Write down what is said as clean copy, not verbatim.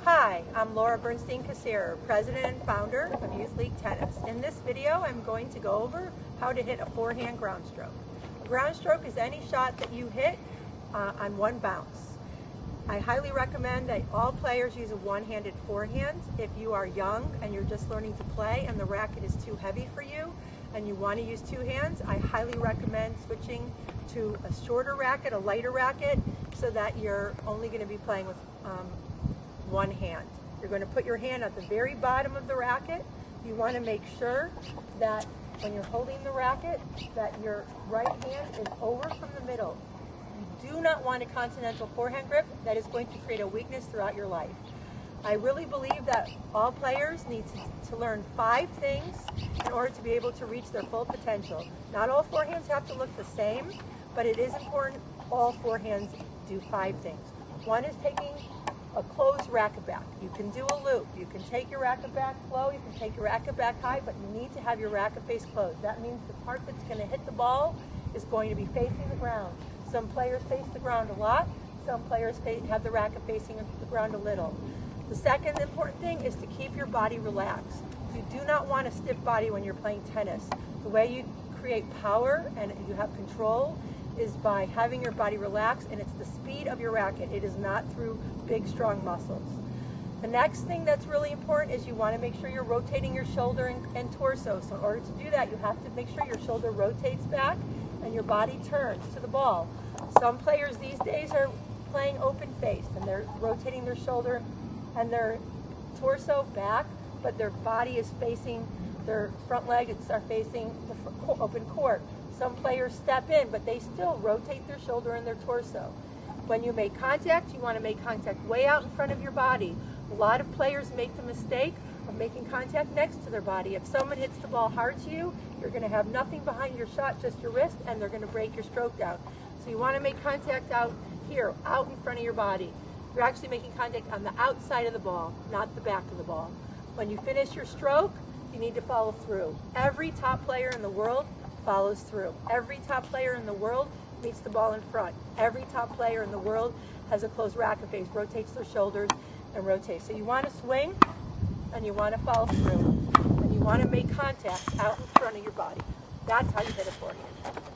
Hi, I'm Bernstein Kassirer, President and Founder of Youth League Tennis. In this video, I'm going to go over how to hit a forehand ground stroke. A ground stroke is any shot that you hit on one bounce. I highly recommend that all players use a one-handed forehand. If you are young and you're just learning to play and the racket is too heavy for you and you want to use two hands, I highly recommend switching to a shorter racket, a lighter racket, so that you're only going to be playing with one hand. You're going to put your hand at the very bottom of the racket. You want to make sure that when you're holding the racket that your right hand is over from the middle. You do not want a continental forehand grip that is going to create a weakness throughout your life. I really believe that all players need to learn 5 things in order to be able to reach their full potential. Not all forehands have to look the same, but it is important all forehands do 5 things. One is taking a closed racket back. You can do a loop. You can take your racket back low. You can take your racket back high, but you need to have your racket face closed. That means the part that's going to hit the ball is going to be facing the ground. Some players face the ground a lot. Some players have the racket facing the ground a little. The second important thing is to keep your body relaxed. You do not want a stiff body when you're playing tennis. The way you create power and you have control is by having your body relaxed, and it's the speed of your racket. It is not through big, strong muscles. The next thing that's really important is you want to make sure you're rotating your shoulder and torso. So in order to do that, you have to make sure your shoulder rotates back and your body turns to the ball. Some players these days are playing open-faced, and they're rotating their shoulder and their torso back, but their body is facing, their front legs are facing the open court. Some players step in, but they still rotate their shoulder and their torso. When you make contact, you want to make contact way out in front of your body. A lot of players make the mistake of making contact next to their body. If someone hits the ball hard to you, you're going to have nothing behind your shot, just your wrist, and they're going to break your stroke down. So you want to make contact out here, out in front of your body. You're actually making contact on the outside of the ball, not the back of the ball. When you finish your stroke, you need to follow through. Every top player in the world follows through. Every top player in the world meets the ball in front. Every top player in the world has a closed racket face, rotates their shoulders and rotates. So you want to swing and you want to follow through and you want to make contact out in front of your body. That's how you hit a forehand.